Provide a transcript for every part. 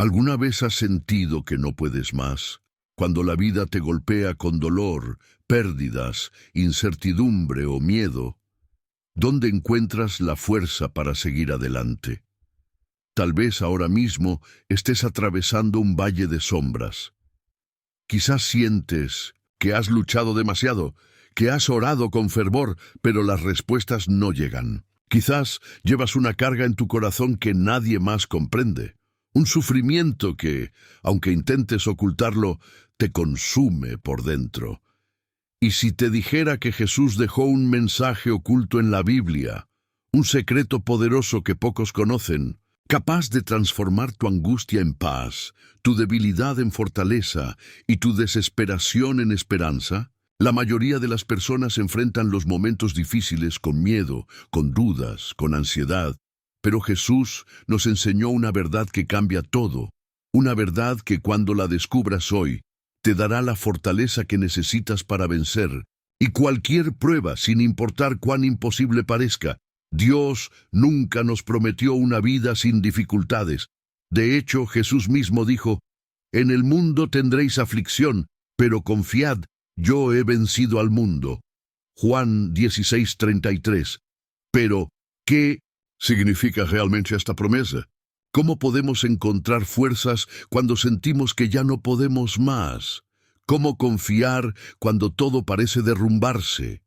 ¿Alguna vez has sentido que no puedes más? Cuando la vida te golpea con dolor, pérdidas, incertidumbre o miedo, ¿dónde encuentras la fuerza para seguir adelante? Tal vez ahora mismo estés atravesando un valle de sombras. Quizás sientes que has luchado demasiado, que has orado con fervor, pero las respuestas no llegan. Quizás llevas una carga en tu corazón que nadie más comprende. Un sufrimiento que, aunque intentes ocultarlo, te consume por dentro. Y si te dijera que Jesús dejó un mensaje oculto en la Biblia, un secreto poderoso que pocos conocen, capaz de transformar tu angustia en paz, tu debilidad en fortaleza y tu desesperación en esperanza, la mayoría de las personas enfrentan los momentos difíciles con miedo, con dudas, con ansiedad. Pero Jesús nos enseñó una verdad que cambia todo, una verdad que cuando la descubras hoy, te dará la fortaleza que necesitas para vencer. Y cualquier prueba, sin importar cuán imposible parezca, Dios nunca nos prometió una vida sin dificultades. De hecho, Jesús mismo dijo, «En el mundo tendréis aflicción, pero confiad, yo he vencido al mundo». Juan 16:33. Pero, ¿qué significa realmente esta promesa? ¿Cómo podemos encontrar fuerzas cuando sentimos que ya no podemos más? ¿Cómo confiar cuando todo parece derrumbarse?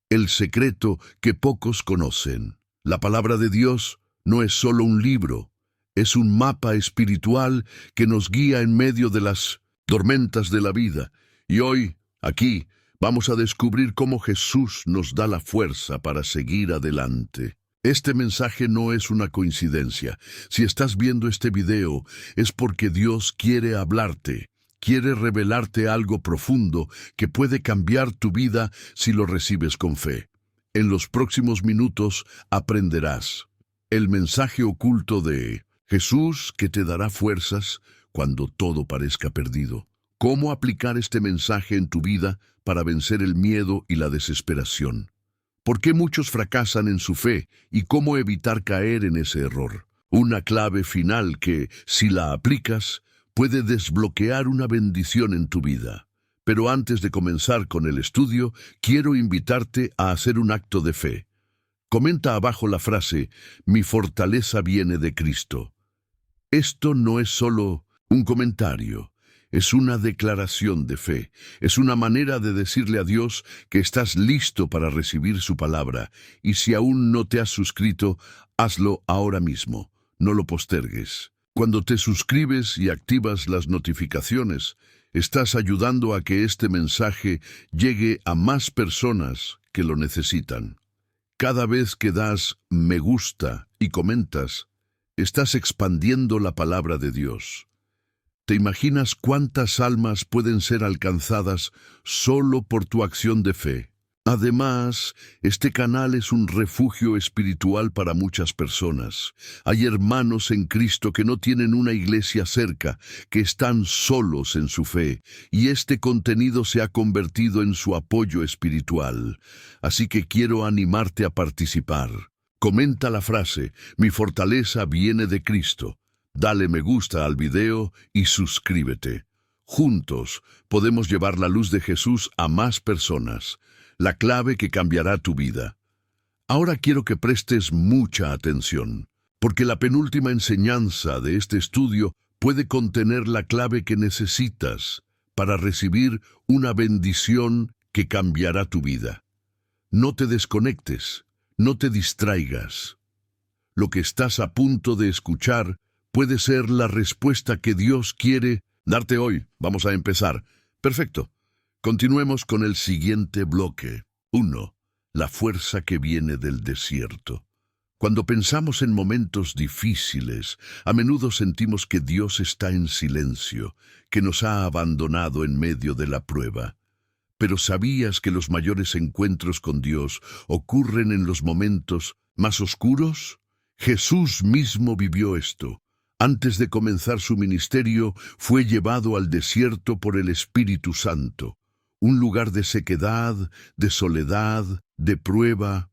El secreto que pocos conocen. La palabra de Dios no es solo un libro, es un mapa espiritual que nos guía en medio de las tormentas de la vida. Y hoy, aquí, vamos a descubrir cómo Jesús nos da la fuerza para seguir adelante. Este mensaje no es una coincidencia. Si estás viendo este video, es porque Dios quiere hablarte, quiere revelarte algo profundo que puede cambiar tu vida si lo recibes con fe. En los próximos minutos aprenderás el mensaje oculto de Jesús que te dará fuerzas cuando todo parezca perdido. Cómo aplicar este mensaje en tu vida para vencer el miedo y la desesperación. ¿Por qué muchos fracasan en su fe y cómo evitar caer en ese error? Una clave final que, si la aplicas, puede desbloquear una bendición en tu vida. Pero antes de comenzar con el estudio, quiero invitarte a hacer un acto de fe. Comenta abajo la frase, «Mi fortaleza viene de Cristo». Esto no es solo un comentario. Es una declaración de fe, es una manera de decirle a Dios que estás listo para recibir su palabra, y si aún no te has suscrito, hazlo ahora mismo, no lo postergues. Cuando te suscribes y activas las notificaciones, estás ayudando a que este mensaje llegue a más personas que lo necesitan. Cada vez que das me gusta y comentas, estás expandiendo la palabra de Dios. ¿Te imaginas cuántas almas pueden ser alcanzadas solo por tu acción de fe? Además, este canal es un refugio espiritual para muchas personas. Hay hermanos en Cristo que no tienen una iglesia cerca, que están solos en su fe, y este contenido se ha convertido en su apoyo espiritual. Así que quiero animarte a participar. Comenta la frase, «Mi fortaleza viene de Cristo». Dale me gusta al video y suscríbete. Juntos podemos llevar la luz de Jesús a más personas, la clave que cambiará tu vida. Ahora quiero que prestes mucha atención, porque la penúltima enseñanza de este estudio puede contener la clave que necesitas para recibir una bendición que cambiará tu vida. No te desconectes, no te distraigas. Lo que estás a punto de escuchar puede ser la respuesta que Dios quiere darte hoy. Vamos a empezar. Perfecto. Continuemos con el siguiente bloque. 1. La fuerza que viene del desierto. Cuando pensamos en momentos difíciles, a menudo sentimos que Dios está en silencio, que nos ha abandonado en medio de la prueba. Pero ¿sabías que los mayores encuentros con Dios ocurren en los momentos más oscuros? Jesús mismo vivió esto. Antes de comenzar su ministerio, fue llevado al desierto por el Espíritu Santo, un lugar de sequedad, de soledad, de prueba.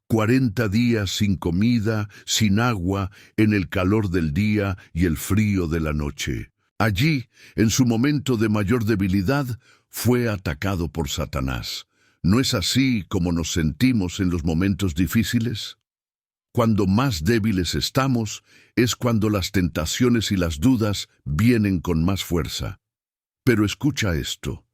40 días sin comida, sin agua, en el calor del día y el frío de la noche. Allí, en su momento de mayor debilidad, fue atacado por Satanás. ¿No es así como nos sentimos en los momentos difíciles? Cuando más débiles estamos, es cuando las tentaciones y las dudas vienen con más fuerza. Pero escucha esto.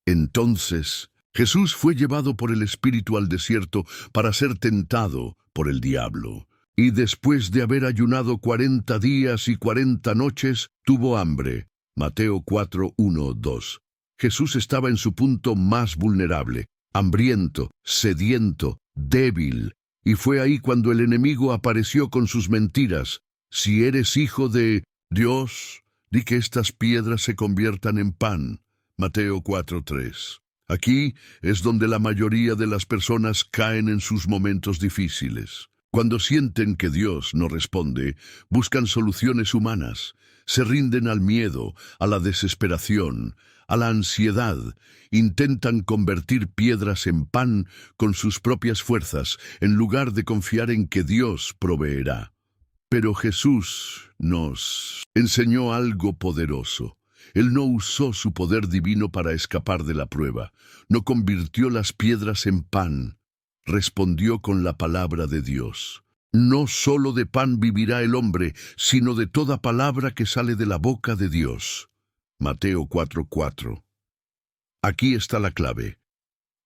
Entonces, Jesús fue llevado por el Espíritu al desierto para ser tentado por el diablo. Y después de haber ayunado 40 días y 40 noches, tuvo hambre. Mateo 4, 1, 2. Jesús estaba en su punto más vulnerable, hambriento, sediento, débil. Y fue ahí cuando el enemigo apareció con sus mentiras. Si eres hijo de Dios, di que estas piedras se conviertan en pan. Mateo 4:3. Aquí es donde la mayoría de las personas caen en sus momentos difíciles. Cuando sienten que Dios no responde, buscan soluciones humanas, se rinden al miedo, a la desesperación, a la ansiedad, intentan convertir piedras en pan con sus propias fuerzas, en lugar de confiar en que Dios proveerá. Pero Jesús nos enseñó algo poderoso. Él no usó su poder divino para escapar de la prueba, no convirtió las piedras en pan, respondió con la palabra de Dios. No solo de pan vivirá el hombre, sino de toda palabra que sale de la boca de Dios. Mateo 4:4. Aquí está la clave.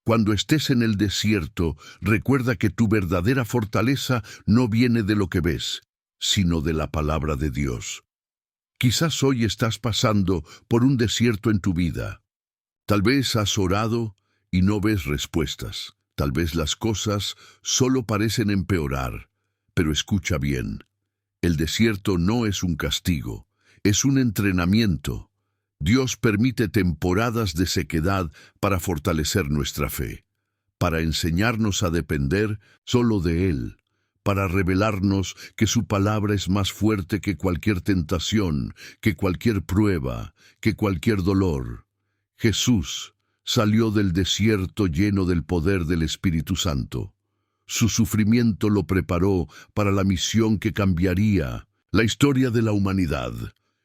Cuando estés en el desierto, recuerda que tu verdadera fortaleza no viene de lo que ves, sino de la palabra de Dios. Quizás hoy estás pasando por un desierto en tu vida. Tal vez has orado y no ves respuestas. Tal vez las cosas solo parecen empeorar. Pero escucha bien. El desierto no es un castigo, es un entrenamiento. Dios permite temporadas de sequedad para fortalecer nuestra fe, para enseñarnos a depender solo de Él, para revelarnos que su palabra es más fuerte que cualquier tentación, que cualquier prueba, que cualquier dolor. Jesús salió del desierto lleno del poder del Espíritu Santo. Su sufrimiento lo preparó para la misión que cambiaría la historia de la humanidad.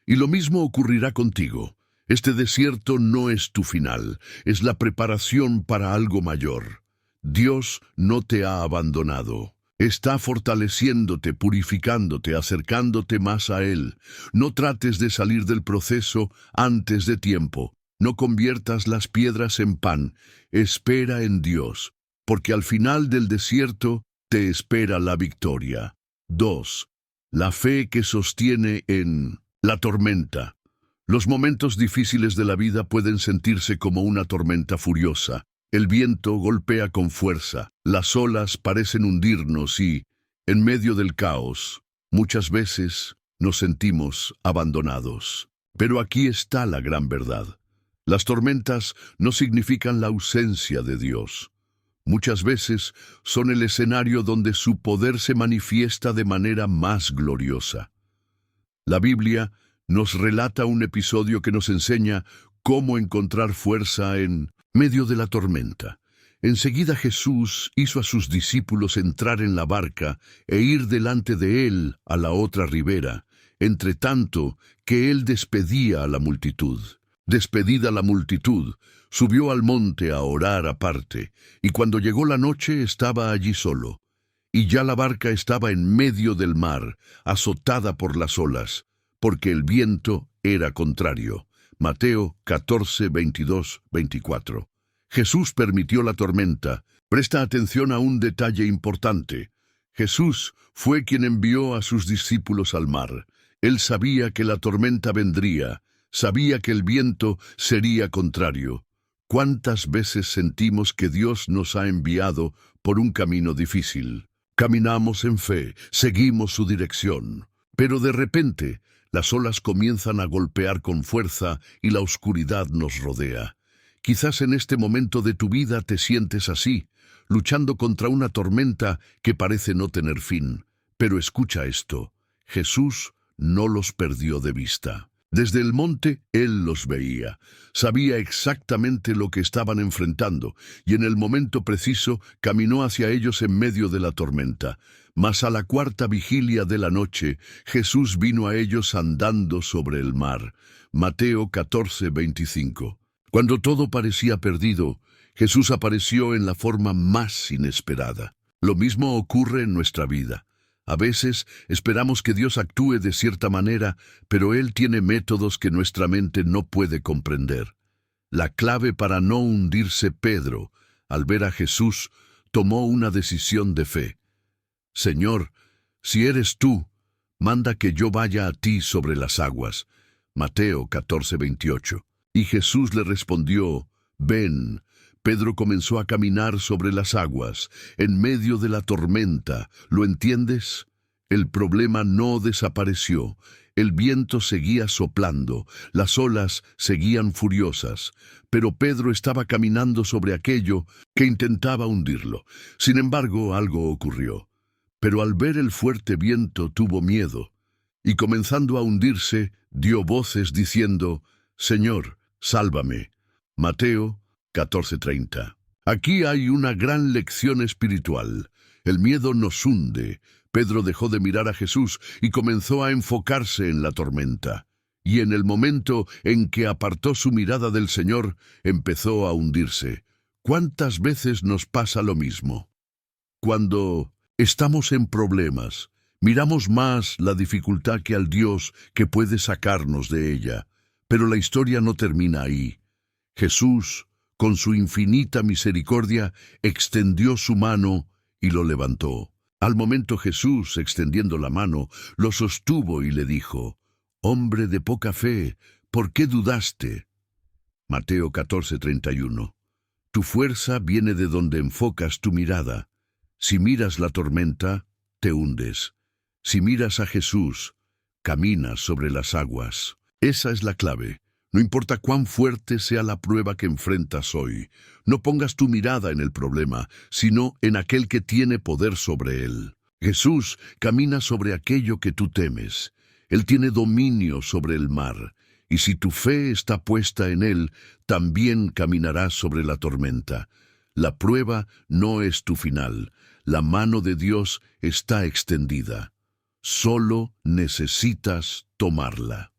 Y lo mismo ocurrirá contigo. Este desierto no es tu final, es la preparación para algo mayor. Dios no te ha abandonado. Está fortaleciéndote, purificándote, acercándote más a Él. No trates de salir del proceso antes de tiempo. No conviertas las piedras en pan. Espera en Dios, porque al final del desierto te espera la victoria. 2. La fe que sostiene en la tormenta. Los momentos difíciles de la vida pueden sentirse como una tormenta furiosa. El viento golpea con fuerza, las olas parecen hundirnos y, en medio del caos, muchas veces nos sentimos abandonados. Pero aquí está la gran verdad. Las tormentas no significan la ausencia de Dios. Muchas veces son el escenario donde su poder se manifiesta de manera más gloriosa. La Biblia nos relata un episodio que nos enseña cómo encontrar fuerza en medio de la tormenta. Enseguida Jesús hizo a sus discípulos entrar en la barca e ir delante de él a la otra ribera, entre tanto que él despedía a la multitud. Despedida la multitud, subió al monte a orar aparte, y cuando llegó la noche estaba allí solo. Y ya la barca estaba en medio del mar, azotada por las olas, porque el viento era contrario. Mateo 14, 22, 24. Jesús permitió la tormenta. Presta atención a un detalle importante. Jesús fue quien envió a sus discípulos al mar. Él sabía que la tormenta vendría, sabía que el viento sería contrario. ¿Cuántas veces sentimos que Dios nos ha enviado por un camino difícil? Caminamos en fe, seguimos su dirección, pero de repente las olas comienzan a golpear con fuerza y la oscuridad nos rodea. Quizás en este momento de tu vida te sientes así, luchando contra una tormenta que parece no tener fin. Pero escucha esto, Jesús no los perdió de vista. Desde el monte él los veía, sabía exactamente lo que estaban enfrentando, y en el momento preciso caminó hacia ellos en medio de la tormenta. Mas a la cuarta vigilia de la noche, Jesús vino a ellos andando sobre el mar. Mateo 14:25. Cuando todo parecía perdido, Jesús apareció en la forma más inesperada. Lo mismo ocurre en nuestra vida. A veces esperamos que Dios actúe de cierta manera, pero Él tiene métodos que nuestra mente no puede comprender. La clave para no hundirse Pedro, al ver a Jesús, tomó una decisión de fe. Señor, si eres tú, manda que yo vaya a ti sobre las aguas. Mateo 14:28. Y Jesús le respondió, ven. Pedro comenzó a caminar sobre las aguas, en medio de la tormenta. ¿Lo entiendes? El problema no desapareció. El viento seguía soplando, las olas seguían furiosas, pero Pedro estaba caminando sobre aquello que intentaba hundirlo. Sin embargo, algo ocurrió. Pero al ver el fuerte viento tuvo miedo, y comenzando a hundirse, dio voces diciendo, Señor, sálvame. Mateo 14:30. Aquí hay una gran lección espiritual. El miedo nos hunde. Pedro dejó de mirar a Jesús y comenzó a enfocarse en la tormenta. Y en el momento en que apartó su mirada del Señor, empezó a hundirse. ¿Cuántas veces nos pasa lo mismo? Cuando estamos en problemas, miramos más la dificultad que al Dios que puede sacarnos de ella. Pero la historia no termina ahí. Jesús, con su infinita misericordia, extendió su mano y lo levantó. Al momento Jesús, extendiendo la mano, lo sostuvo y le dijo, Hombre de poca fe, ¿por qué dudaste? Mateo 14:31. Tu fuerza viene de donde enfocas tu mirada. Si miras la tormenta, te hundes. Si miras a Jesús, caminas sobre las aguas. Esa es la clave. No importa cuán fuerte sea la prueba que enfrentas hoy, no pongas tu mirada en el problema, sino en aquel que tiene poder sobre él. Jesús camina sobre aquello que tú temes. Él tiene dominio sobre el mar, y si tu fe está puesta en él, también caminarás sobre la tormenta. La prueba no es tu final. La mano de Dios está extendida. Solo necesitas tomarla.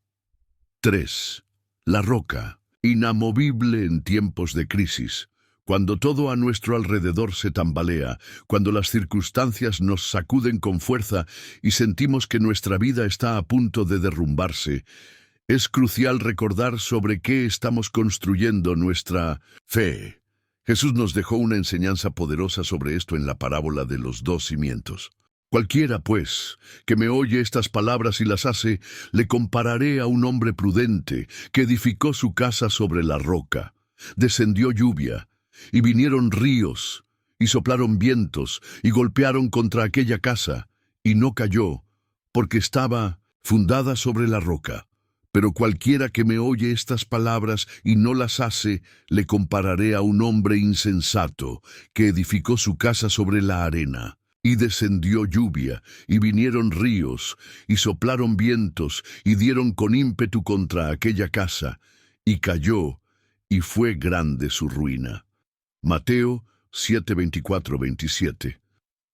3. La roca, inamovible en tiempos de crisis. Cuando todo a nuestro alrededor se tambalea, cuando las circunstancias nos sacuden con fuerza y sentimos que nuestra vida está a punto de derrumbarse, es crucial recordar sobre qué estamos construyendo nuestra fe. Jesús nos dejó una enseñanza poderosa sobre esto en la parábola de los dos cimientos. Cualquiera, pues, que me oye estas palabras y las hace, le compararé a un hombre prudente que edificó su casa sobre la roca. Descendió lluvia, y vinieron ríos, y soplaron vientos, y golpearon contra aquella casa, y no cayó, porque estaba fundada sobre la roca. Pero cualquiera que me oye estas palabras y no las hace, le compararé a un hombre insensato que edificó su casa sobre la arena. Y descendió lluvia, y vinieron ríos, y soplaron vientos, y dieron con ímpetu contra aquella casa, y cayó, y fue grande su ruina. Mateo 7:24-27.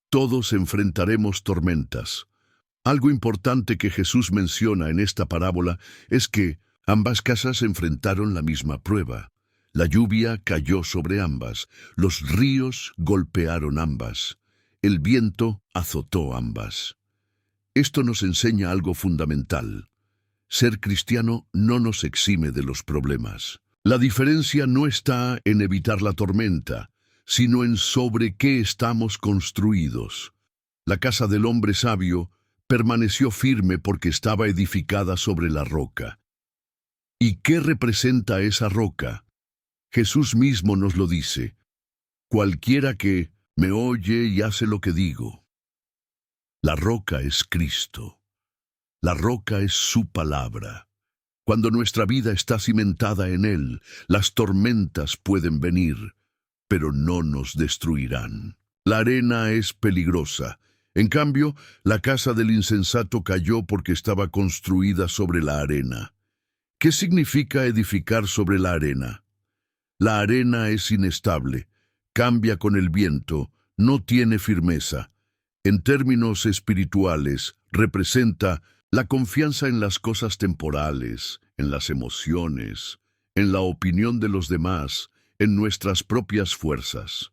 Todos enfrentaremos tormentas. Algo importante que Jesús menciona en esta parábola es que ambas casas enfrentaron la misma prueba. La lluvia cayó sobre ambas, los ríos golpearon ambas. El viento azotó ambas. Esto nos enseña algo fundamental. Ser cristiano no nos exime de los problemas. La diferencia no está en evitar la tormenta, sino en sobre qué estamos construidos. La casa del hombre sabio permaneció firme porque estaba edificada sobre la roca. ¿Y qué representa esa roca? Jesús mismo nos lo dice. Cualquiera que me oye y hace lo que digo. La roca es Cristo. La roca es su palabra. Cuando nuestra vida está cimentada en Él, las tormentas pueden venir, pero no nos destruirán. La arena es peligrosa. En cambio, la casa del insensato cayó porque estaba construida sobre la arena. ¿Qué significa edificar sobre la arena? La arena es inestable, cambia con el viento, no tiene firmeza. En términos espirituales, representa la confianza en las cosas temporales, en las emociones, en la opinión de los demás, en nuestras propias fuerzas.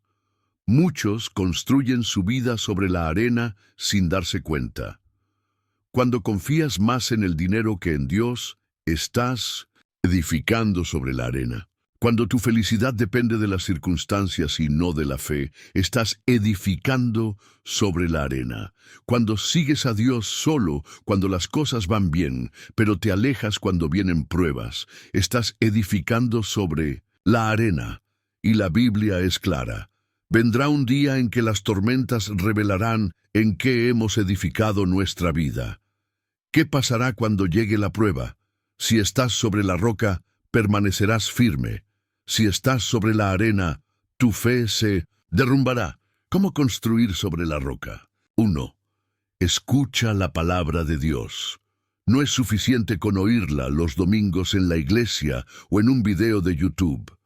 Muchos construyen su vida sobre la arena sin darse cuenta. Cuando confías más en el dinero que en Dios, estás edificando sobre la arena. Cuando tu felicidad depende de las circunstancias y no de la fe, estás edificando sobre la arena. Cuando sigues a Dios solo cuando las cosas van bien, pero te alejas cuando vienen pruebas, estás edificando sobre la arena. Y la Biblia es clara. Vendrá un día en que las tormentas revelarán en qué hemos edificado nuestra vida. ¿Qué pasará cuando llegue la prueba? Si estás sobre la roca, permanecerás firme. Si estás sobre la arena, tu fe se derrumbará. ¿Cómo construir sobre la roca? 1. Escucha la palabra de Dios. No es suficiente con oírla los domingos en la iglesia o en un video de YouTube.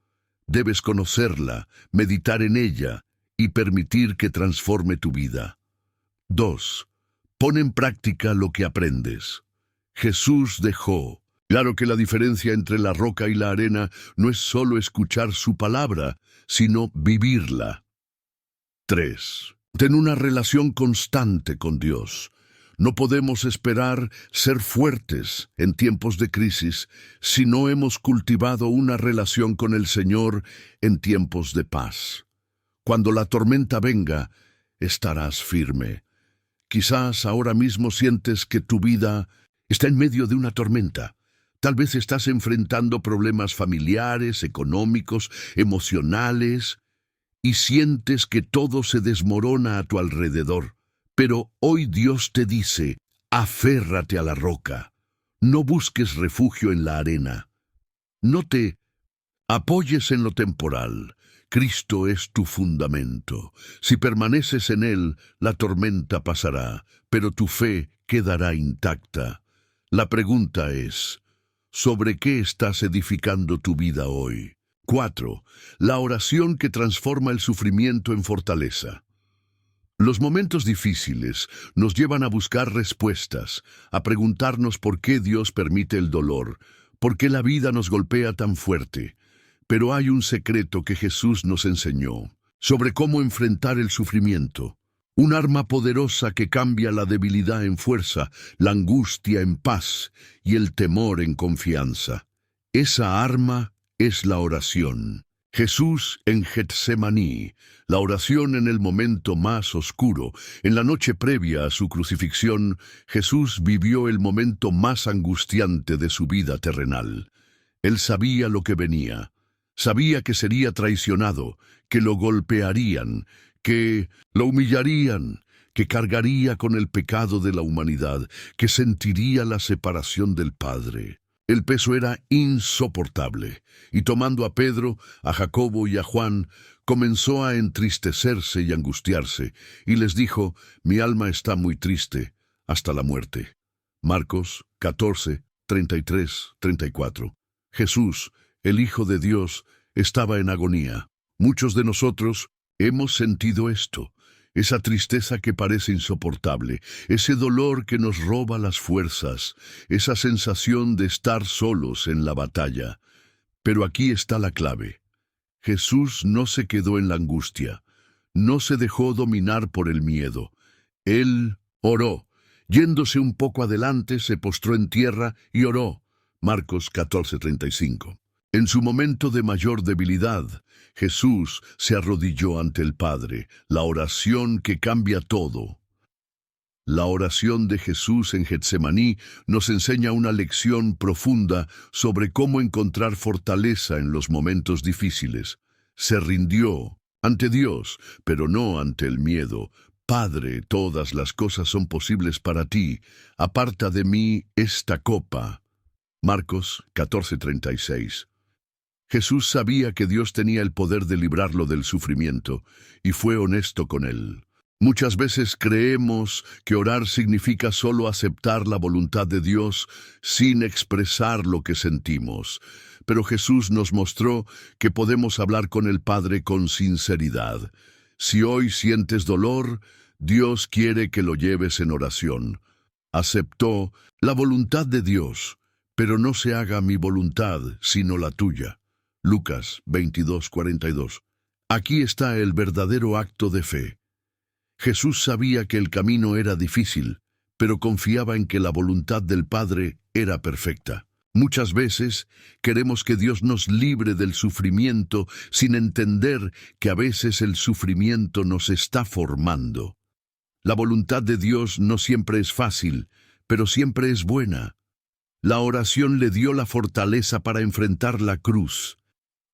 Debes conocerla, meditar en ella y permitir que transforme tu vida. 2. Pon en práctica lo que aprendes. Jesús dejó claro que la diferencia entre la roca y la arena no es solo escuchar su palabra, sino vivirla. 3. Ten una relación constante con Dios. No podemos esperar ser fuertes en tiempos de crisis si no hemos cultivado una relación con el Señor en tiempos de paz. Cuando la tormenta venga, estarás firme. Quizás ahora mismo sientes que tu vida está en medio de una tormenta. Tal vez estás enfrentando problemas familiares, económicos, emocionales, y sientes que todo se desmorona a tu alrededor. Pero hoy Dios te dice, aférrate a la roca. No busques refugio en la arena. No te apoyes en lo temporal. Cristo es tu fundamento. Si permaneces en Él, la tormenta pasará, pero tu fe quedará intacta. La pregunta es, ¿sobre qué estás edificando tu vida hoy? 4. La oración que transforma el sufrimiento en fortaleza. Los momentos difíciles nos llevan a buscar respuestas, a preguntarnos por qué Dios permite el dolor, por qué la vida nos golpea tan fuerte. Pero hay un secreto que Jesús nos enseñó sobre cómo enfrentar el sufrimiento. Un arma poderosa que cambia la debilidad en fuerza, la angustia en paz y el temor en confianza. Esa arma es la oración. Jesús en Getsemaní, la oración en el momento más oscuro, en la noche previa a su crucifixión, Jesús vivió el momento más angustiante de su vida terrenal. Él sabía lo que venía, sabía que sería traicionado, que lo golpearían, que lo humillarían, que cargaría con el pecado de la humanidad, que sentiría la separación del Padre. El peso era insoportable, y tomando a Pedro, a Jacobo y a Juan, comenzó a entristecerse y angustiarse, y les dijo, mi alma está muy triste, hasta la muerte. Marcos 14, 33, 34. Jesús, el Hijo de Dios, estaba en agonía. Muchos de nosotros hemos sentido esto, esa tristeza que parece insoportable, ese dolor que nos roba las fuerzas, esa sensación de estar solos en la batalla. Pero aquí está la clave. Jesús no se quedó en la angustia, no se dejó dominar por el miedo. Él oró. Yéndose un poco adelante, se postró en tierra y oró. Marcos 14:35. En su momento de mayor debilidad, Jesús se arrodilló ante el Padre, la oración que cambia todo. La oración de Jesús en Getsemaní nos enseña una lección profunda sobre cómo encontrar fortaleza en los momentos difíciles. Se rindió ante Dios, pero no ante el miedo. Padre, todas las cosas son posibles para ti. Aparta de mí esta copa. Marcos 14:36. Jesús sabía que Dios tenía el poder de librarlo del sufrimiento, y fue honesto con él. Muchas veces creemos que orar significa solo aceptar la voluntad de Dios sin expresar lo que sentimos. Pero Jesús nos mostró que podemos hablar con el Padre con sinceridad. Si hoy sientes dolor, Dios quiere que lo lleves en oración. Aceptó la voluntad de Dios, pero no se haga mi voluntad, sino la tuya. Lucas 22:42. Aquí está el verdadero acto de fe. Jesús sabía que el camino era difícil, pero confiaba en que la voluntad del Padre era perfecta. Muchas veces queremos que Dios nos libre del sufrimiento sin entender que a veces el sufrimiento nos está formando. La voluntad de Dios no siempre es fácil, pero siempre es buena. La oración le dio la fortaleza para enfrentar la cruz.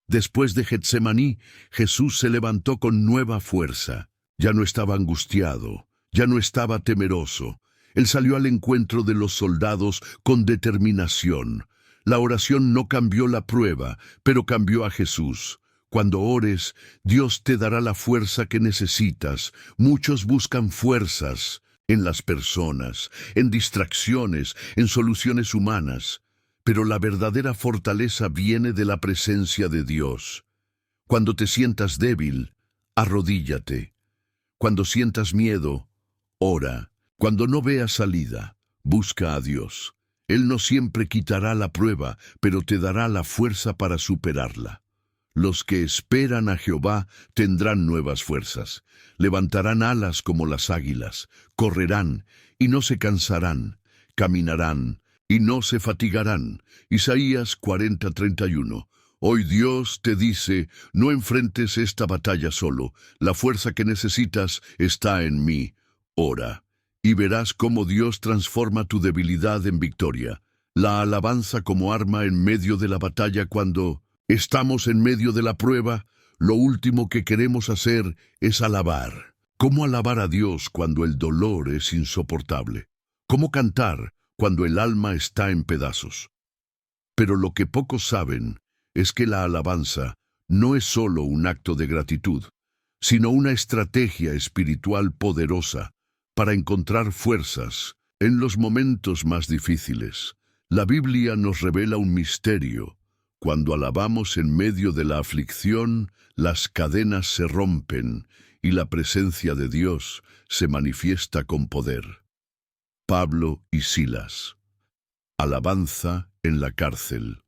Después de Getsemaní, Jesús se levantó con nueva fuerza. Ya no estaba angustiado, ya no estaba temeroso. Él salió al encuentro de los soldados con determinación. La oración no cambió la prueba, pero cambió a Jesús. Cuando ores, Dios te dará la fuerza que necesitas. Muchos buscan fuerzas en las personas, en distracciones, en soluciones humanas. Pero la verdadera fortaleza viene de la presencia de Dios. Cuando te sientas débil, arrodíllate. Cuando sientas miedo, ora. Cuando no veas salida, busca a Dios. Él no siempre quitará la prueba, pero te dará la fuerza para superarla. Los que esperan a Jehová tendrán nuevas fuerzas. Levantarán alas como las águilas. Correrán y no se cansarán. Caminarán y no se fatigarán. Isaías 40:31. Hoy Dios te dice, no enfrentes esta batalla solo. La fuerza que necesitas está en mí. Ora, y verás cómo Dios transforma tu debilidad en victoria. La alabanza como arma en medio de la batalla. Cuando estamos en medio de la prueba, lo último que queremos hacer es alabar. ¿Cómo alabar a Dios cuando el dolor es insoportable? ¿Cómo cantar cuando el alma está en pedazos? Pero lo que pocos saben es que la alabanza no es solo un acto de gratitud, sino una estrategia espiritual poderosa para encontrar fuerzas en los momentos más difíciles. La Biblia nos revela un misterio. Cuando alabamos en medio de la aflicción, las cadenas se rompen y la presencia de Dios se manifiesta con poder. Pablo y Silas. Alabanza en la cárcel.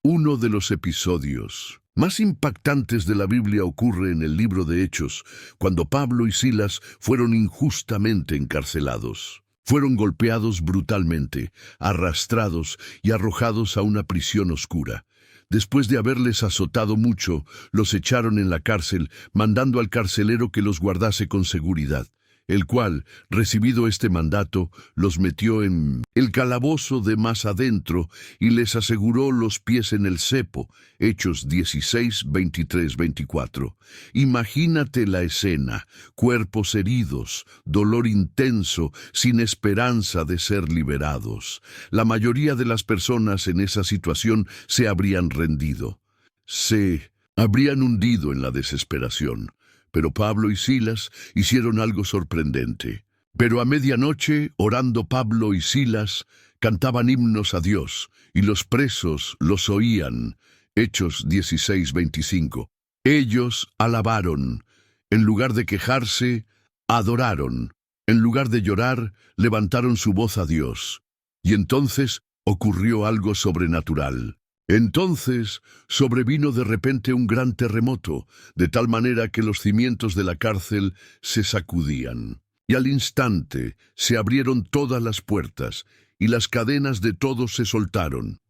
Uno de los episodios más impactantes de la Biblia ocurre en el libro de Hechos, cuando Pablo y Silas fueron injustamente encarcelados. Fueron golpeados brutalmente, arrastrados y arrojados a una prisión oscura. Después de haberles azotado mucho, los echaron en la cárcel, mandando al carcelero que los guardase con seguridad, el cual, recibido este mandato, los metió en el calabozo de más adentro y les aseguró los pies en el cepo. Hechos 16, 23, 24. Imagínate la escena: cuerpos heridos, dolor intenso, sin esperanza de ser liberados. La mayoría de las personas en esa situación se habrían rendido. Se habrían hundido en la desesperación. Pero Pablo y Silas hicieron algo sorprendente. Pero a medianoche, orando Pablo y Silas, cantaban himnos a Dios, y los presos los oían. Hechos 16, 25. Ellos alabaron. En lugar de quejarse, adoraron. En lugar de llorar, levantaron su voz a Dios. Y entonces ocurrió algo sobrenatural. Entonces sobrevino de repente un gran terremoto, de tal manera que los cimientos de la cárcel se sacudían. Y al instante se abrieron todas las puertas, y las cadenas de todos se soltaron.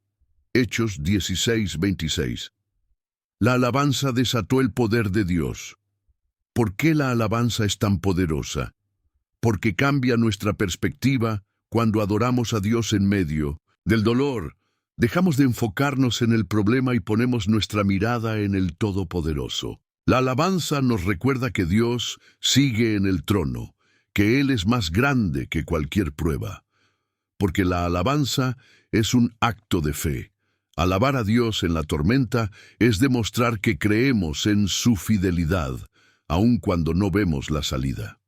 Hechos 16, 26. La alabanza desató el poder de Dios. ¿Por qué la alabanza es tan poderosa? Porque cambia nuestra perspectiva cuando adoramos a Dios en medio del dolor. Dejamos de enfocarnos en el problema y ponemos nuestra mirada en el Todopoderoso. La alabanza nos recuerda que Dios sigue en el trono, que Él es más grande que cualquier prueba. Porque la alabanza es un acto de fe. Alabar a Dios en la tormenta es demostrar que creemos en su fidelidad. aun cuando no vemos la salida.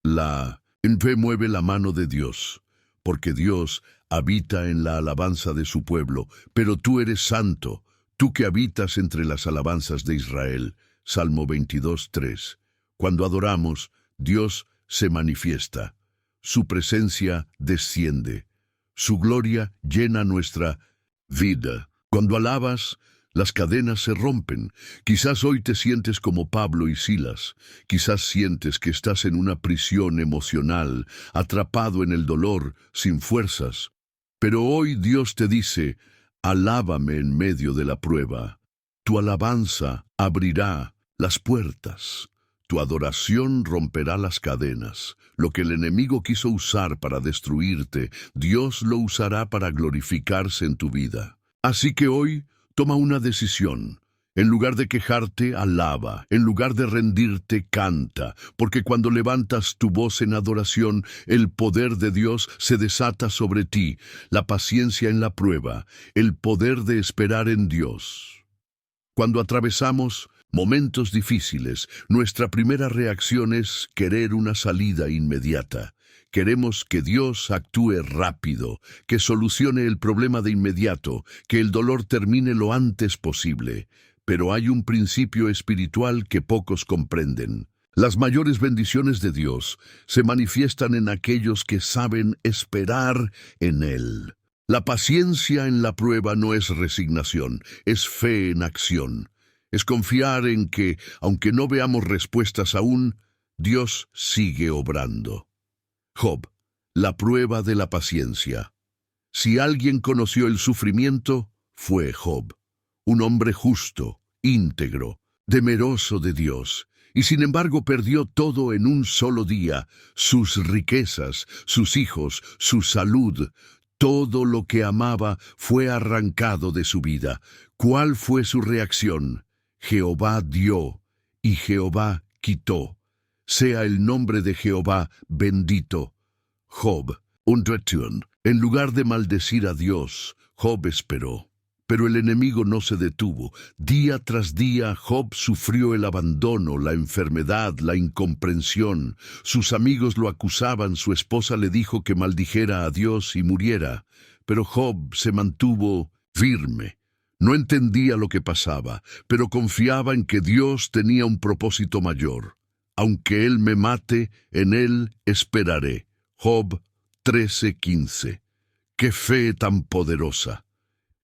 La en fe mueve la mano de Dios, porque Dios habita en la alabanza de su pueblo, pero tú eres santo, tú que habitas entre las alabanzas de Israel. Salmo 22:3. Cuando adoramos, Dios se manifiesta, su presencia desciende, su gloria llena nuestra vida. Cuando alabas, las cadenas se rompen. Quizás hoy te sientes como Pablo y Silas. Quizás sientes que estás en una prisión emocional, atrapado en el dolor, sin fuerzas. Pero hoy Dios te dice, alábame en medio de la prueba. Tu alabanza abrirá las puertas. Tu adoración romperá las cadenas. Lo que el enemigo quiso usar para destruirte, Dios lo usará para glorificarse en tu vida. Así que hoy, toma una decisión. En lugar de quejarte, alaba. En lugar de rendirte, canta. Porque cuando levantas tu voz en adoración, el poder de Dios se desata sobre ti. La paciencia en la prueba, el poder de esperar en Dios. Cuando atravesamos momentos difíciles, nuestra primera reacción es querer una salida inmediata. Queremos que Dios actúe rápido, que solucione el problema de inmediato, que el dolor termine lo antes posible. Pero hay un principio espiritual que pocos comprenden. Las mayores bendiciones de Dios se manifiestan en aquellos que saben esperar en Él. La paciencia en la prueba no es resignación, es fe en acción. Es confiar en que, aunque no veamos respuestas aún, Dios sigue obrando. Job, la prueba de la paciencia. Si alguien conoció el sufrimiento, fue Job. Un hombre justo, íntegro, temeroso de Dios, y sin embargo perdió todo en un solo día: sus riquezas, sus hijos, su salud. Todo lo que amaba fue arrancado de su vida. ¿Cuál fue su reacción? Jehová dio y Jehová quitó. Sea el nombre de Jehová bendito. Job, en lugar de maldecir a Dios, Job esperó. Pero el enemigo no se detuvo. Día tras día, Job sufrió el abandono, la enfermedad, la incomprensión. Sus amigos lo acusaban, su esposa le dijo que maldijera a Dios y muriera. Pero Job se mantuvo firme. No entendía lo que pasaba, pero confiaba en que Dios tenía un propósito mayor. Aunque Él me mate, en Él esperaré. Job 13:15. ¡Qué fe tan poderosa!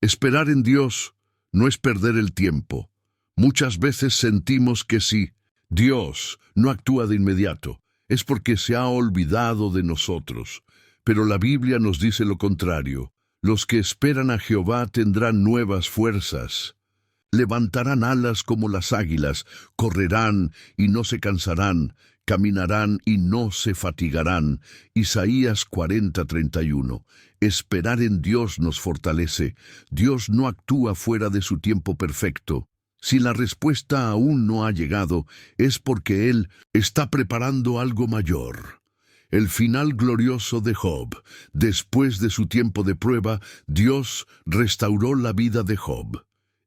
Esperar en Dios no es perder el tiempo. Muchas veces sentimos que si Dios no actúa de inmediato, es porque se ha olvidado de nosotros. Pero la Biblia nos dice lo contrario. Los que esperan a Jehová tendrán nuevas fuerzas. Levantarán alas como las águilas, correrán y no se cansarán, caminarán y no se fatigarán. Isaías 40:31. Esperar en Dios nos fortalece. Dios no actúa fuera de su tiempo perfecto. Si la respuesta aún no ha llegado, es porque Él está preparando algo mayor. El final glorioso de Job. Después de su tiempo de prueba, Dios restauró la vida de Job.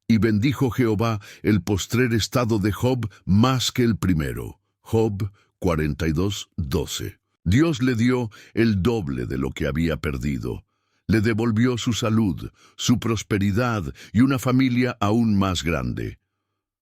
Y bendijo Jehová el postrer estado de Job más que el primero. Job 42:12. Dios le dio el doble de lo que había perdido. Le devolvió su salud, su prosperidad y una familia aún más grande.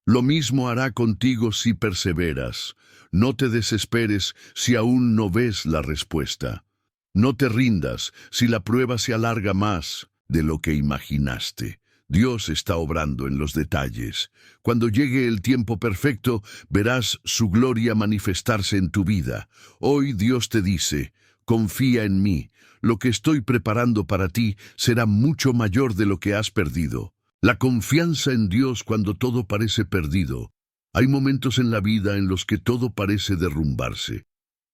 Lo mismo hará contigo si perseveras. No te desesperes si aún no ves la respuesta. No te rindas si la prueba se alarga más de lo que imaginaste. Dios está obrando en los detalles. Cuando llegue el tiempo perfecto, verás su gloria manifestarse en tu vida. Hoy Dios te dice, confía en mí. Lo que estoy preparando para ti será mucho mayor de lo que has perdido. La confianza en Dios cuando todo parece perdido. Hay momentos en la vida en los que todo parece derrumbarse.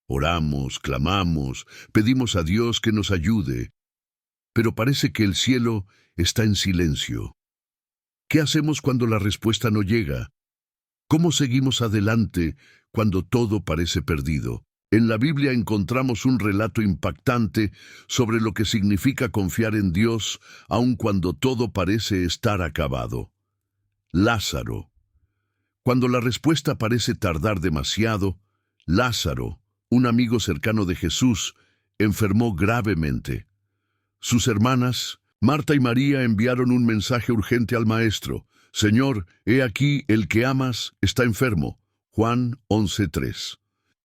Oramos, clamamos, pedimos a Dios que nos ayude, pero parece que el cielo está en silencio. ¿Qué hacemos cuando la respuesta no llega? ¿Cómo seguimos adelante cuando todo parece perdido? En la Biblia encontramos un relato impactante sobre lo que significa confiar en Dios aun cuando todo parece estar acabado. Lázaro. Cuando la respuesta parece tardar demasiado, Lázaro, un amigo cercano de Jesús, enfermó gravemente. Sus hermanas, Marta y María, enviaron un mensaje urgente al Maestro. Señor, he aquí el que amas está enfermo. Juan 11:3.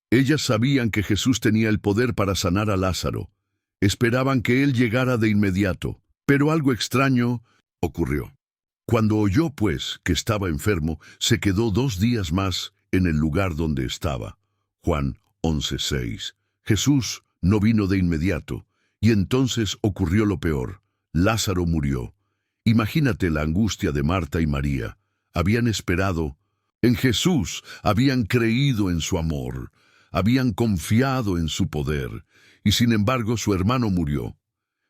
Ellas sabían que Jesús tenía el poder para sanar a Lázaro. Esperaban que él llegara de inmediato, pero algo extraño ocurrió. Cuando oyó, pues, que estaba enfermo, se quedó 2 días más en el lugar donde estaba. Juan 11:6. Jesús no vino de inmediato, y entonces ocurrió lo peor. Lázaro murió. Imagínate la angustia de Marta y María. Habían esperado en Jesús, habían creído en su amor, habían confiado en su poder, y sin embargo su hermano murió.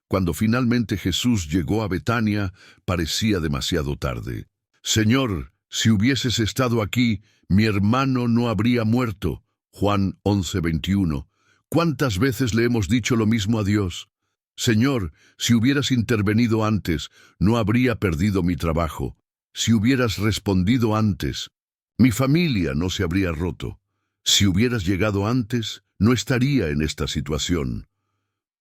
Cuando finalmente Jesús llegó a Betania, parecía demasiado tarde. Señor, si hubieses estado aquí, mi hermano no habría muerto. Juan 11:21. ¿Cuántas veces le hemos dicho lo mismo a Dios? Señor, si hubieras intervenido antes, no habría perdido mi trabajo. Si hubieras respondido antes, mi familia no se habría roto. Si hubieras llegado antes, no estaría en esta situación.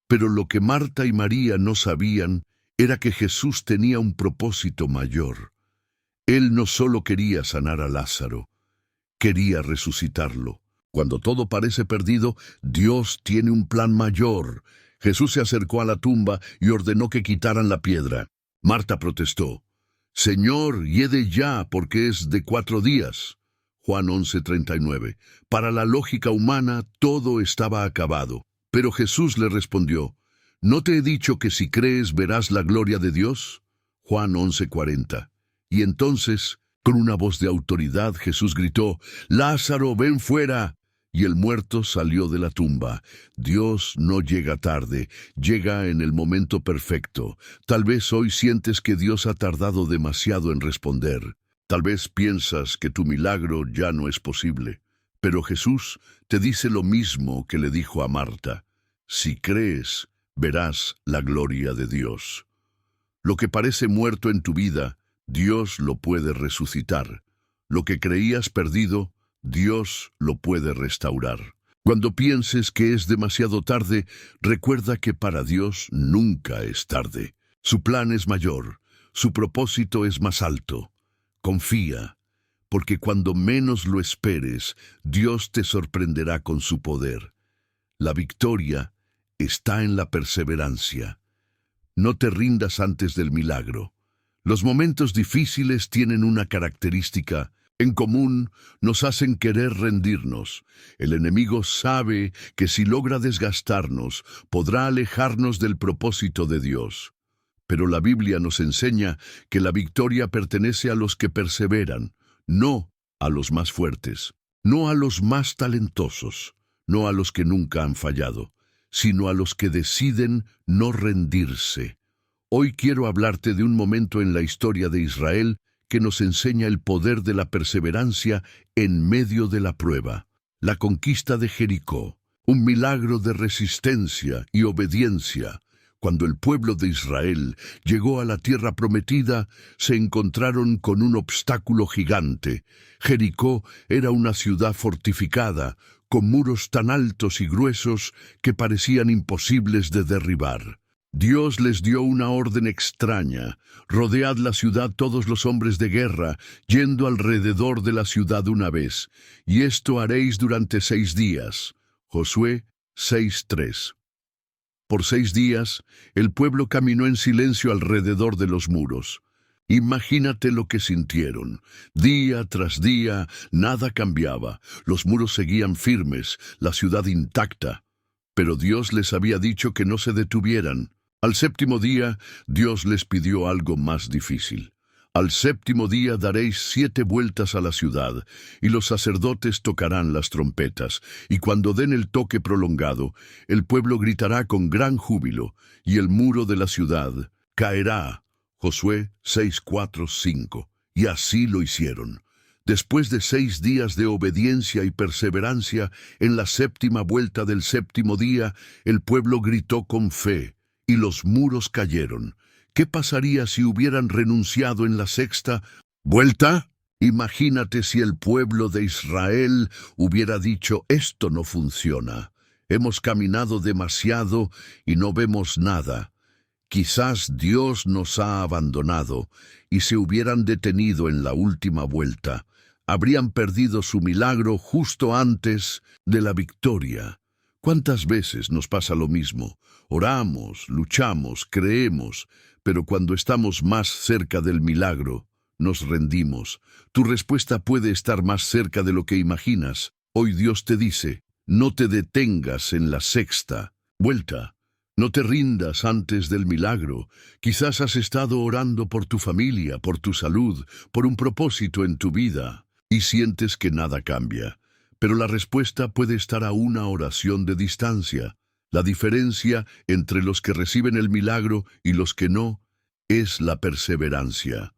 Pero lo que Marta y María no sabían era que Jesús tenía un propósito mayor. Él no solo quería sanar a Lázaro, quería resucitarlo. Cuando todo parece perdido, Dios tiene un plan mayor. Jesús se acercó a la tumba y ordenó que quitaran la piedra. Marta protestó. Señor, hiede ya, porque es de 4 días. Juan 11:39. Para la lógica humana, todo estaba acabado. Pero Jesús le respondió, ¿no te he dicho que si crees verás la gloria de Dios? Juan 11:40. Y entonces, con una voz de autoridad, Jesús gritó, Lázaro, ven fuera. Y el muerto salió de la tumba. Dios no llega tarde, llega en el momento perfecto. Tal vez hoy sientes que Dios ha tardado demasiado en responder. Tal vez piensas que tu milagro ya no es posible. Pero Jesús te dice lo mismo que le dijo a Marta. Si crees, verás la gloria de Dios. Lo que parece muerto en tu vida, Dios lo puede resucitar. Lo que creías perdido, Dios lo puede restaurar. Cuando pienses que es demasiado tarde, recuerda que para Dios nunca es tarde. Su plan es mayor, su propósito es más alto. Confía, porque cuando menos lo esperes, Dios te sorprenderá con su poder. La victoria está en la perseverancia. No te rindas antes del milagro. Los momentos difíciles tienen una característica en común, nos hacen querer rendirnos. El enemigo sabe que si logra desgastarnos, podrá alejarnos del propósito de Dios. Pero la Biblia nos enseña que la victoria pertenece a los que perseveran, no a los más fuertes, no a los más talentosos, no a los que nunca han fallado, sino a los que deciden no rendirse. Hoy quiero hablarte de un momento en la historia de Israel que nos enseña el poder de la perseverancia en medio de la prueba. La conquista de Jericó, un milagro de resistencia y obediencia. Cuando el pueblo de Israel llegó a la tierra prometida, se encontraron con un obstáculo gigante. Jericó era una ciudad fortificada, con muros tan altos y gruesos que parecían imposibles de derribar. Dios les dio una orden extraña. Rodead la ciudad todos los hombres de guerra, yendo alrededor de la ciudad una vez. Y esto haréis durante 6 días. Josué 6:3. Por 6 días, el pueblo caminó en silencio alrededor de los muros. Imagínate lo que sintieron. Día tras día, nada cambiaba. Los muros seguían firmes, la ciudad intacta. Pero Dios les había dicho que no se detuvieran. Al 7º día, Dios les pidió algo más difícil. Al 7º día daréis 7 vueltas a la ciudad, y los sacerdotes tocarán las trompetas, y cuando den el toque prolongado, el pueblo gritará con gran júbilo, y el muro de la ciudad caerá. Josué 6:4-5. Y así lo hicieron. Después de 6 días de obediencia y perseverancia, en la 7ª vuelta del 7º día, el pueblo gritó con fe, y los muros cayeron. ¿Qué pasaría si hubieran renunciado en la 6ª vuelta? Imagínate si el pueblo de Israel hubiera dicho, esto no funciona. Hemos caminado demasiado y no vemos nada. Quizás Dios nos ha abandonado y se hubieran detenido en la última vuelta. Habrían perdido su milagro justo antes de la victoria. ¿Cuántas veces nos pasa lo mismo? Oramos, luchamos, creemos, pero cuando estamos más cerca del milagro, nos rendimos. Tu respuesta puede estar más cerca de lo que imaginas. Hoy Dios te dice, no te detengas en la sexta vuelta. No te rindas antes del milagro. Quizás has estado orando por tu familia, por tu salud, por un propósito en tu vida, y sientes que nada cambia. Pero la respuesta puede estar a una oración de distancia. La diferencia entre los que reciben el milagro y los que no es la perseverancia.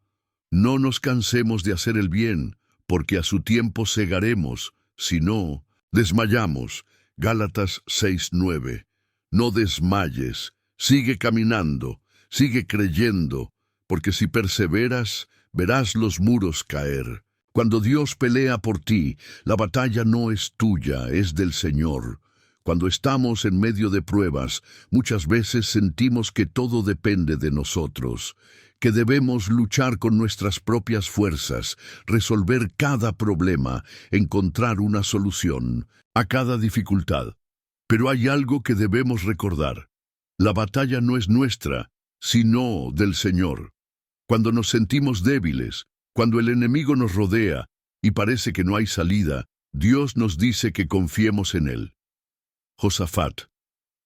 No nos cansemos de hacer el bien, porque a su tiempo segaremos, si no, desmayamos. Gálatas 6:9. No desmayes, sigue caminando, sigue creyendo, porque si perseveras, verás los muros caer. Cuando Dios pelea por ti, la batalla no es tuya, es del Señor. Cuando estamos en medio de pruebas, muchas veces sentimos que todo depende de nosotros, que debemos luchar con nuestras propias fuerzas, resolver cada problema, encontrar una solución a cada dificultad. Pero hay algo que debemos recordar. La batalla no es nuestra, sino del Señor. Cuando nos sentimos débiles, cuando el enemigo nos rodea y parece que no hay salida, Dios nos dice que confiemos en Él. Josafat.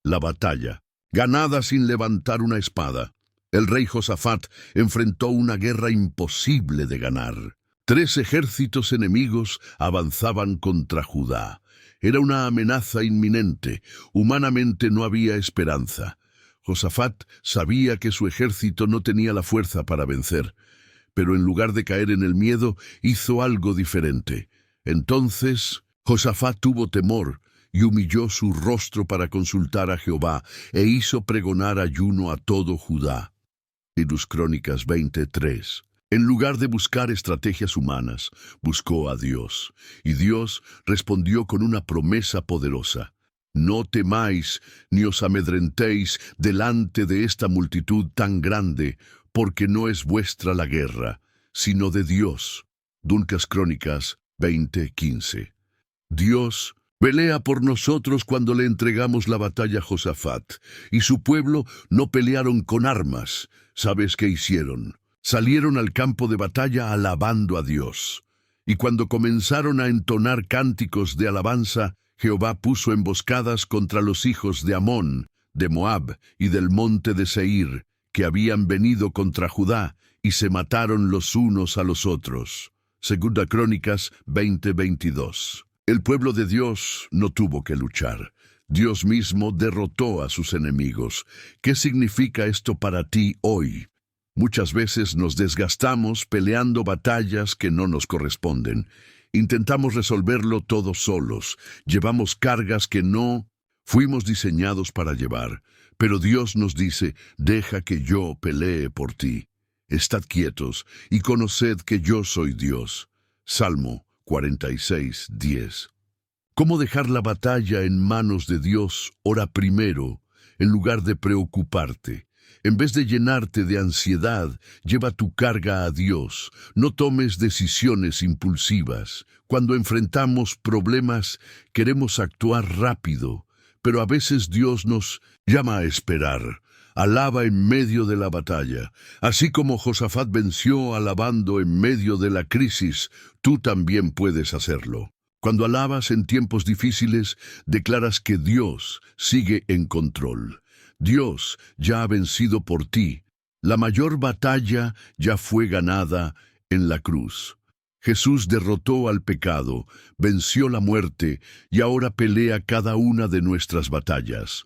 La batalla. Ganada sin levantar una espada. El rey Josafat enfrentó una guerra imposible de ganar. 3 ejércitos enemigos avanzaban contra Judá. Era una amenaza inminente. Humanamente no había esperanza. Josafat sabía que su ejército no tenía la fuerza para vencer, pero en lugar de caer en el miedo, hizo algo diferente. Entonces, Josafat tuvo temor y humilló su rostro para consultar a Jehová, e hizo pregonar ayuno a todo Judá. Tus Crónicas 23. En lugar de buscar estrategias humanas, buscó a Dios, y Dios respondió con una promesa poderosa. No temáis ni os amedrentéis delante de esta multitud tan grande, porque no es vuestra la guerra, sino de Dios. Tus Crónicas 20:15. Dios pelea por nosotros cuando le entregamos la batalla a Josafat, y su pueblo no pelearon con armas. ¿Sabes qué hicieron? Salieron al campo de batalla alabando a Dios. Y cuando comenzaron a entonar cánticos de alabanza, Jehová puso emboscadas contra los hijos de Amón, de Moab y del monte de Seir, que habían venido contra Judá, y se mataron los unos a los otros. Segunda Crónicas 20:22. El pueblo de Dios no tuvo que luchar. Dios mismo derrotó a sus enemigos. ¿Qué significa esto para ti hoy? Muchas veces nos desgastamos peleando batallas que no nos corresponden. Intentamos resolverlo todos solos. Llevamos cargas que no fuimos diseñados para llevar. Pero Dios nos dice, deja que yo pelee por ti. Estad quietos y conoced que yo soy Dios. Salmo 46:10. ¿Cómo dejar la batalla en manos de Dios? Ora primero, en lugar de preocuparte. En vez de llenarte de ansiedad, lleva tu carga a Dios. No tomes decisiones impulsivas. Cuando enfrentamos problemas, queremos actuar rápido, pero a veces Dios nos llama a esperar. Alaba en medio de la batalla. Así como Josafat venció alabando en medio de la crisis, tú también puedes hacerlo. Cuando alabas en tiempos difíciles, declaras que Dios sigue en control. Dios ya ha vencido por ti. La mayor batalla ya fue ganada en la cruz. Jesús derrotó al pecado, venció la muerte y ahora pelea cada una de nuestras batallas.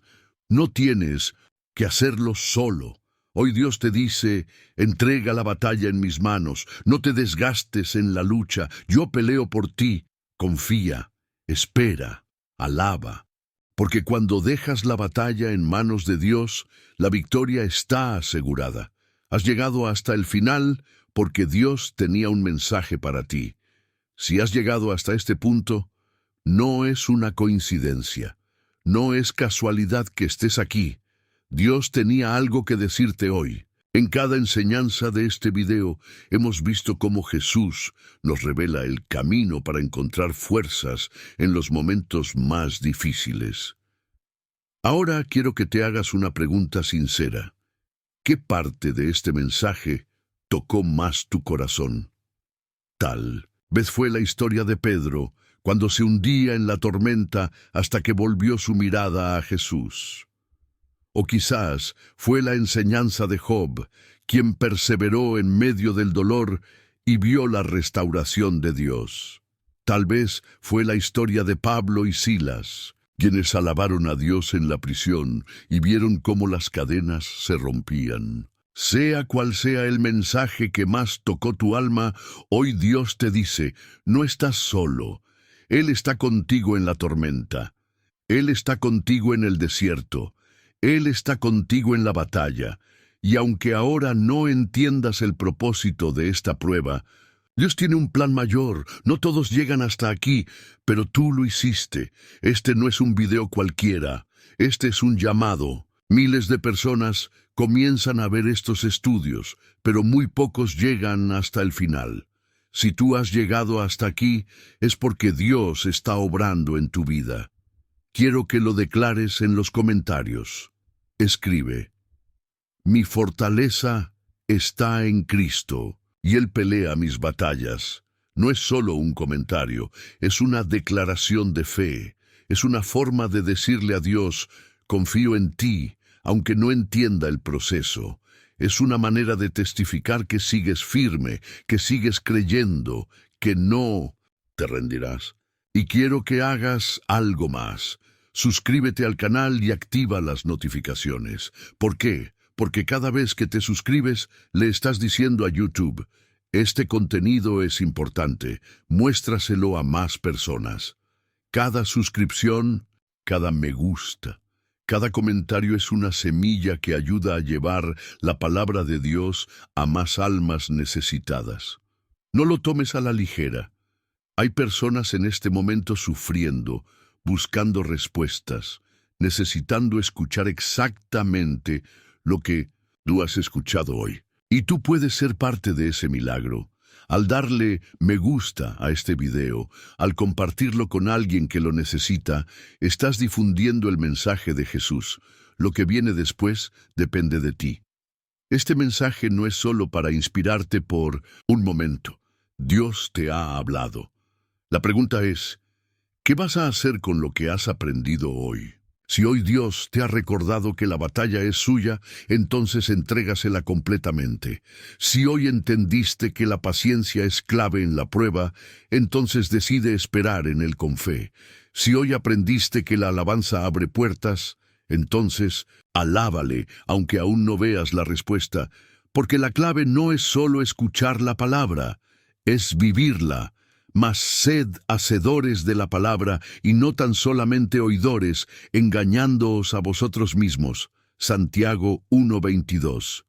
No tienes que hacerlo solo. Hoy Dios te dice, entrega la batalla en mis manos, no te desgastes en la lucha, yo peleo por ti. Confía, espera, alaba. Porque cuando dejas la batalla en manos de Dios, la victoria está asegurada. Has llegado hasta el final porque Dios tenía un mensaje para ti. Si has llegado hasta este punto, no es una coincidencia. No es casualidad que estés aquí. Dios tenía algo que decirte hoy. En cada enseñanza de este video hemos visto cómo Jesús nos revela el camino para encontrar fuerzas en los momentos más difíciles. Ahora quiero que te hagas una pregunta sincera. ¿Qué parte de este mensaje tocó más tu corazón? Tal vez fue la historia de Pedro, cuando se hundía en la tormenta hasta que volvió su mirada a Jesús. O quizás fue la enseñanza de Job, quien perseveró en medio del dolor y vio la restauración de Dios. Tal vez fue la historia de Pablo y Silas, quienes alabaron a Dios en la prisión y vieron cómo las cadenas se rompían. Sea cual sea el mensaje que más tocó tu alma, hoy Dios te dice, no estás solo. Él está contigo en la tormenta. Él está contigo en el desierto. Él está contigo en la batalla. Y aunque ahora no entiendas el propósito de esta prueba, Dios tiene un plan mayor. No todos llegan hasta aquí, pero tú lo hiciste. Este no es un video cualquiera. Este es un llamado. Miles de personas comienzan a ver estos estudios, pero muy pocos llegan hasta el final. Si tú has llegado hasta aquí, es porque Dios está obrando en tu vida. Quiero que lo declares en los comentarios. Escribe: mi fortaleza está en Cristo, y Él pelea mis batallas. No es solo un comentario, es una declaración de fe. Es una forma de decirle a Dios, confío en ti, aunque no entienda el proceso. Es una manera de testificar que sigues firme, que sigues creyendo, que no te rendirás. Y quiero que hagas algo más. Suscríbete al canal y activa las notificaciones. ¿Por qué? Porque cada vez que te suscribes, le estás diciendo a YouTube, este contenido es importante, muéstraselo a más personas. Cada suscripción, cada me gusta, cada comentario es una semilla que ayuda a llevar la palabra de Dios a más almas necesitadas. No lo tomes a la ligera. Hay personas en este momento sufriendo, buscando respuestas, necesitando escuchar exactamente lo que tú has escuchado hoy. Y tú puedes ser parte de ese milagro. Al darle me gusta a este video, al compartirlo con alguien que lo necesita, estás difundiendo el mensaje de Jesús. Lo que viene después depende de ti. Este mensaje no es solo para inspirarte por un momento. Dios te ha hablado. La pregunta es, ¿qué vas a hacer con lo que has aprendido hoy? Si hoy Dios te ha recordado que la batalla es suya, entonces entrégasela completamente. Si hoy entendiste que la paciencia es clave en la prueba, entonces decide esperar en Él con fe. Si hoy aprendiste que la alabanza abre puertas, entonces alábale, aunque aún no veas la respuesta, porque la clave no es solo escuchar la palabra, es vivirla. Mas sed hacedores de la palabra y no tan solamente oidores, engañándoos a vosotros mismos. Santiago 1:22.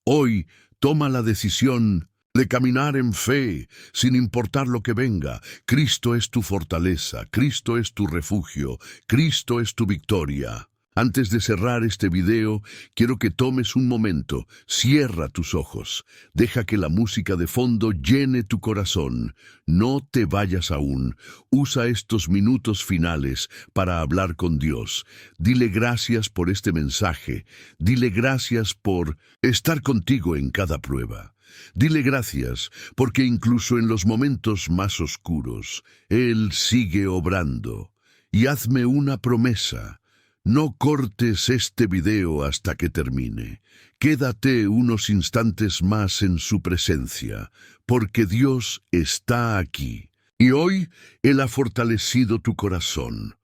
Hoy toma la decisión de caminar en fe, sin importar lo que venga. Cristo es tu fortaleza, Cristo es tu refugio, Cristo es tu victoria. Antes de cerrar este video, quiero que tomes un momento, cierra tus ojos, deja que la música de fondo llene tu corazón. No te vayas aún, usa estos minutos finales para hablar con Dios. Dile gracias por este mensaje, dile gracias por estar contigo en cada prueba. Dile gracias, porque incluso en los momentos más oscuros, Él sigue obrando. Y hazme una promesa. No cortes este video hasta que termine. Quédate unos instantes más en su presencia, porque Dios está aquí. Y hoy Él ha fortalecido tu corazón.